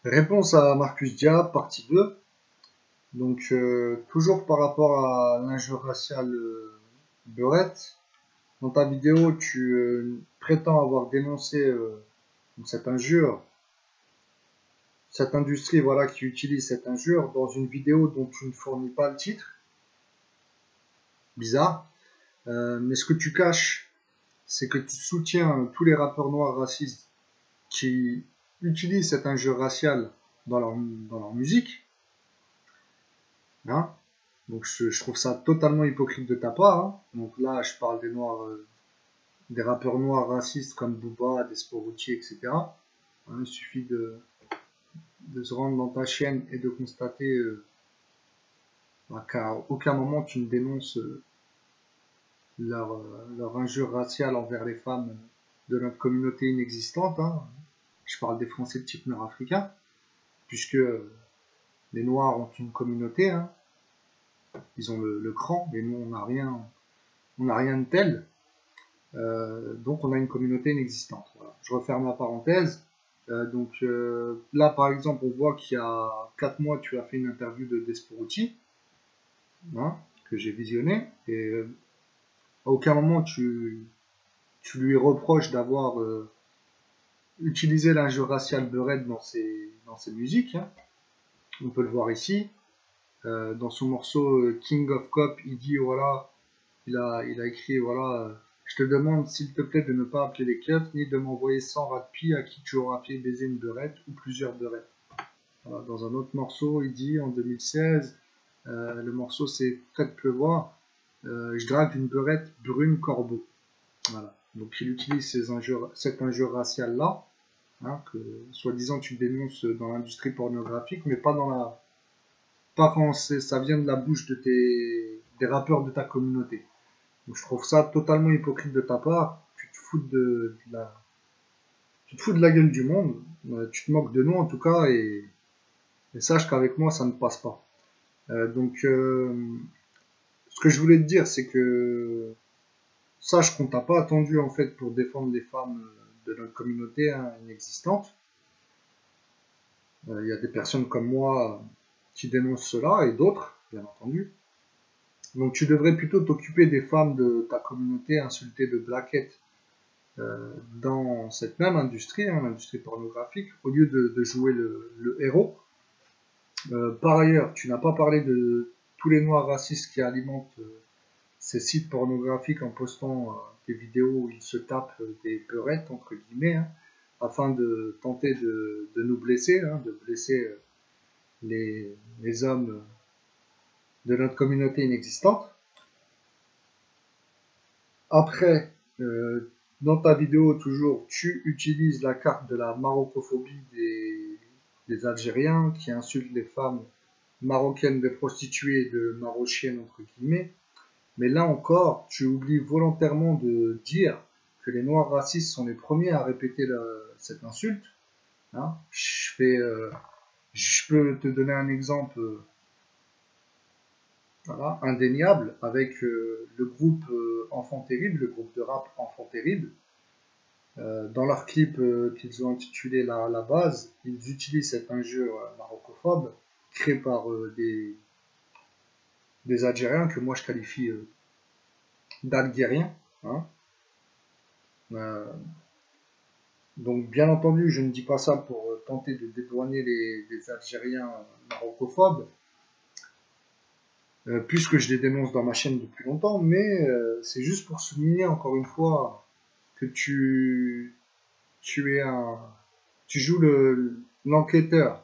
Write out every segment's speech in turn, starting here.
Réponse à Marcus Diab, partie 2. Donc, toujours par rapport à l'injure raciale Beurette. Dans ta vidéo, tu prétends avoir dénoncé cette injure, cette industrie voilà, qui utilise cette injure dans une vidéo dont tu ne fournis pas le titre. Bizarre. Mais ce que tu caches, c'est que tu soutiens tous les rappeurs noirs racistes qui utilisent cette injure raciale dans leur musique. Hein. Donc je trouve ça totalement hypocrite de ta part. Hein. Donc là, je parle des noirs, des rappeurs noirs racistes comme Booba, Desporucci, etc. Hein, il suffit de se rendre dans ta chaîne et de constater qu'à aucun moment tu ne dénonces leur injure raciale envers les femmes de notre communauté inexistante. Hein. Je parle des Français de type nord-africain, puisque les Noirs ont une communauté. Hein. Ils ont le cran, et nous on n'a rien de tel. Donc on a une communauté inexistante. Voilà. Je referme la parenthèse. Là par exemple on voit qu'il y a 4 mois tu as fait une interview de Desporucci, hein, que j'ai visionné, et à aucun moment tu lui reproches d'avoir utilisé l'injure raciale Beurette dans ses musiques. Hein. On peut le voir ici. Dans son morceau King of Cop, il dit voilà, il a écrit voilà, je te demande s'il te plaît de ne pas appeler les keufs ni de m'envoyer 100 ratpi à qui tu auras fait baiser une beurette ou plusieurs beurettes. Voilà, dans un autre morceau, il dit en 2016, le morceau c'est Prêt de pleuvoir, je drague une beurette brune corbeau. Voilà. Donc il utilise cette injure raciale là, hein, que soi-disant tu dénonces dans l'industrie pornographique, mais pas quand ça vient de la bouche des rappeurs de ta communauté. Donc je trouve ça totalement hypocrite de ta part. Tu te fous de la gueule du monde. Tu te moques de nous en tout cas et sache qu'avec moi ça ne passe pas. Ce que je voulais te dire c'est que sache qu'on t'a pas attendu en fait pour défendre les femmes de notre communauté hein, inexistante. Il y a des personnes comme moi qui dénoncent cela et d'autres, bien entendu. Donc tu devrais plutôt t'occuper des femmes de ta communauté insultées de blaquettes dans cette même industrie, hein, l'industrie pornographique, au lieu de jouer le héros. Par ailleurs, tu n'as pas parlé de tous les noirs racistes qui alimentent ces sites pornographiques en postant des vidéos où ils se tapent des peurettes, entre guillemets, hein, afin de tenter de nous blesser, hein, de blesser les hommes de notre communauté inexistante. Après, dans ta vidéo, toujours, tu utilises la carte de la marocophobie des Algériens qui insultent les femmes marocaines, des prostituées, de marochiennes, entre guillemets. Mais là encore, tu oublies volontairement de dire que les Noirs racistes sont les premiers à répéter cette insulte. Hein. Je peux te donner un exemple voilà, indéniable avec le groupe Enfant Terrible, le groupe de rap Enfant Terrible. Dans leur clip qu'ils ont intitulé la base, ils utilisent cette injure marocophobe créée par des Algériens que moi je qualifie d'Algériens. Hein. Donc bien entendu, je ne dis pas ça pour tenter de dédouaner les Algériens marocophobes, puisque je les dénonce dans ma chaîne depuis longtemps, mais c'est juste pour souligner encore une fois que tu joues l'enquêteur,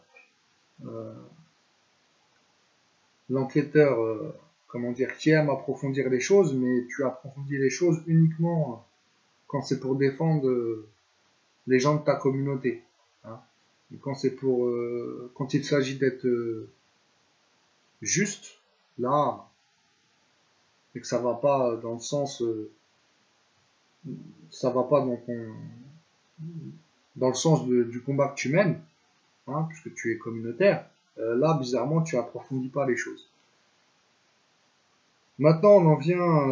comment dire, qui aime approfondir les choses, mais tu approfondis les choses uniquement quand c'est pour défendre les gens de ta communauté. Hein. Et quand il s'agit d'être juste, là, et que ça va pas dans le sens, ça va pas dans le sens du combat que tu mènes, hein, puisque tu es communautaire, là, bizarrement, tu approfondis pas les choses. Maintenant, on en vient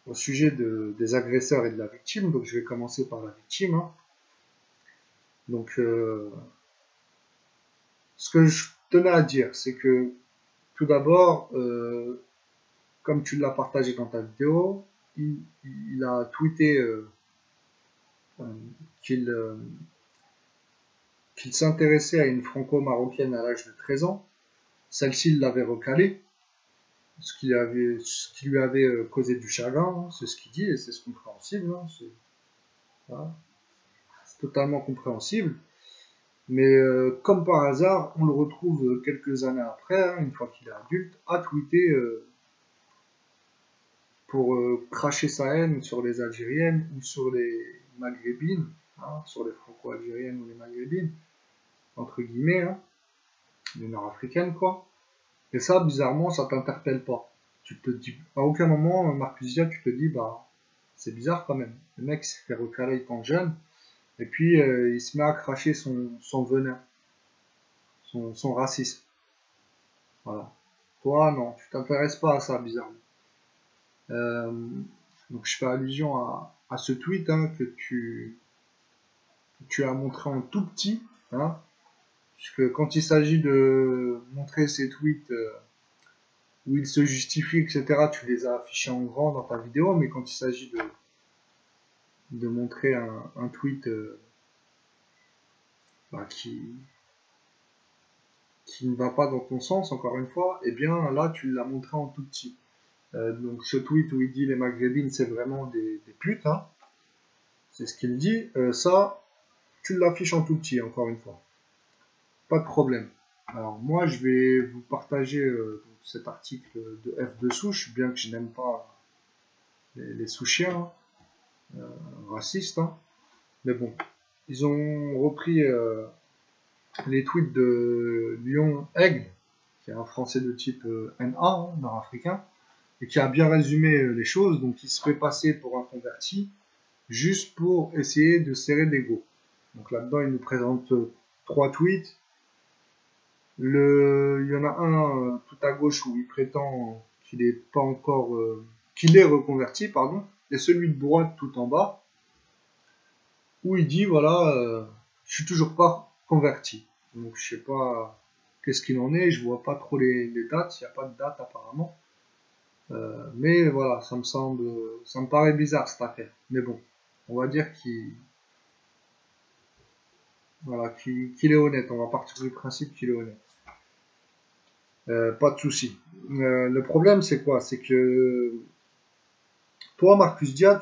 au sujet des agresseurs et de la victime. Donc, je vais commencer par la victime. Hein. Donc, Ce que je tenais à dire, c'est que tout d'abord, comme tu l'as partagé dans ta vidéo, il a tweeté euh, qu'il qu'il s'intéressait à une franco-marocaine à l'âge de 13 ans. Celle-ci l'avait recalé, ce qui lui avait causé du chagrin, hein, c'est ce qu'il dit et c'est compréhensible, hein, voilà, c'est totalement compréhensible. Mais comme par hasard, on le retrouve quelques années après, hein, une fois qu'il est adulte, à tweeter pour cracher sa haine sur les Algériennes ou sur les Maghrébines, hein, sur les Franco-Algériennes ou les Maghrébines, entre guillemets, hein, les Nord-Africaines, quoi. Et ça, bizarrement, ça t'interpelle pas. Tu te dis, à aucun moment, Marcus Dia, tu te dis, bah, c'est bizarre quand même. Le mec s'est fait recaler étant jeune, et puis il se met à cracher son venin, son racisme. Voilà. Toi, non, tu t'intéresses pas à ça, bizarrement. Euh, donc je fais allusion à ce tweet, hein, que tu as montré en tout petit, hein, puisque quand il s'agit de montrer ces tweets où il se justifie, etc., tu les as affichés en grand dans ta vidéo, mais quand il s'agit de montrer un tweet bah, qui ne va pas dans ton sens, encore une fois, eh bien là tu l'as montré en tout petit. Donc ce tweet où il dit les maghrébines c'est vraiment des putes, hein, c'est ce qu'il dit, ça tu l'affiches en tout petit, encore une fois. Pas de problème. Alors moi je vais vous partager cet article de F de Souche, bien que je n'aime pas les Souchiens, hein, racistes, hein. Mais bon, ils ont repris les tweets de Lyon Aigle, qui est un Français de type NA, hein, nord-africain, et qui a bien résumé les choses. Donc il se fait passer pour un converti, juste pour essayer de serrer l'ego. Donc là-dedans, il nous présente trois tweets. Il y en a un tout à gauche où il prétend qu'il est pas encore, qu'il est reconverti, pardon, et celui de droite tout en bas où il dit voilà, je suis toujours pas converti. Donc je sais pas qu'est-ce qu'il en est, je vois pas trop les dates, il n'y a pas de date apparemment. Mais voilà, ça me paraît bizarre cette affaire. Mais bon, on va dire voilà, qu'il est honnête. On va partir du principe qu'il est honnête. Pas de souci. Le problème, c'est quoi? C'est que toi, Marcus Dia,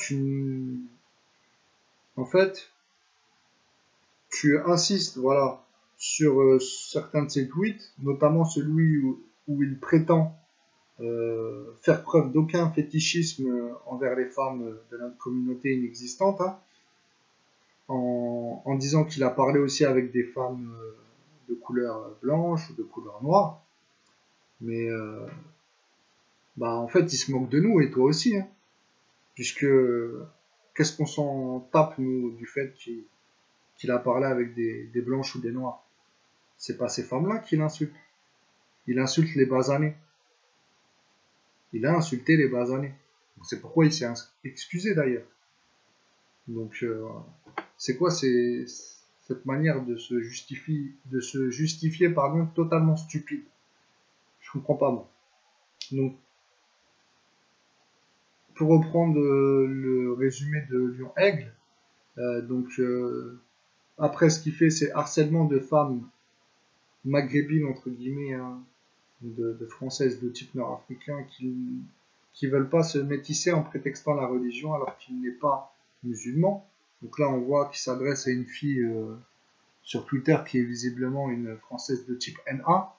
en fait, tu insistes, voilà, sur certains de ses tweets, notamment celui où il prétend faire preuve d'aucun fétichisme envers les femmes de notre communauté inexistante, hein, en disant qu'il a parlé aussi avec des femmes de couleur blanche ou de couleur noire. Mais bah en fait, il se moque de nous et toi aussi, hein, puisque qu'est-ce qu'on s'en tape nous du fait qu'il a parlé avec des blanches ou des noirs? C'est pas ces femmes-là qu'il insulte. Il insulte les basanés. Il a insulté les basanés. C'est pourquoi il s'est excusé d'ailleurs. Donc c'est quoi cette manière de se justifier pardon, totalement stupide? Je comprends pas moi. Donc pour reprendre le résumé de Lyon Aigle, donc après ce qu'il fait c'est harcèlement de femmes maghrébines entre guillemets, hein, de françaises de type nord-africain qui veulent pas se métisser en prétextant la religion alors qu'il n'est pas musulman. Donc là on voit qu'il s'adresse à une fille sur Twitter qui est visiblement une française de type NA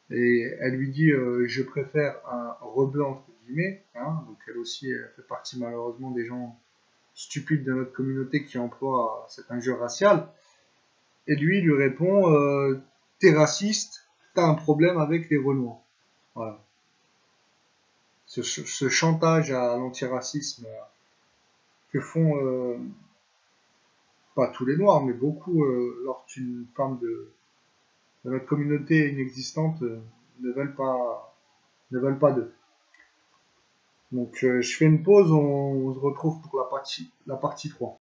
et elle lui dit je préfère un rebeu entre guillemets, hein, donc elle aussi elle fait partie malheureusement des gens stupides de notre communauté qui emploient cette injure raciale et lui répond t'es raciste, t'as un problème avec les Renois. Voilà. Ce chantage à l'antiracisme que font pas tous les noirs mais beaucoup lorsqu'une femme de notre communauté inexistante ne veulent pas d'eux. Donc je fais une pause, on se retrouve pour la partie 3.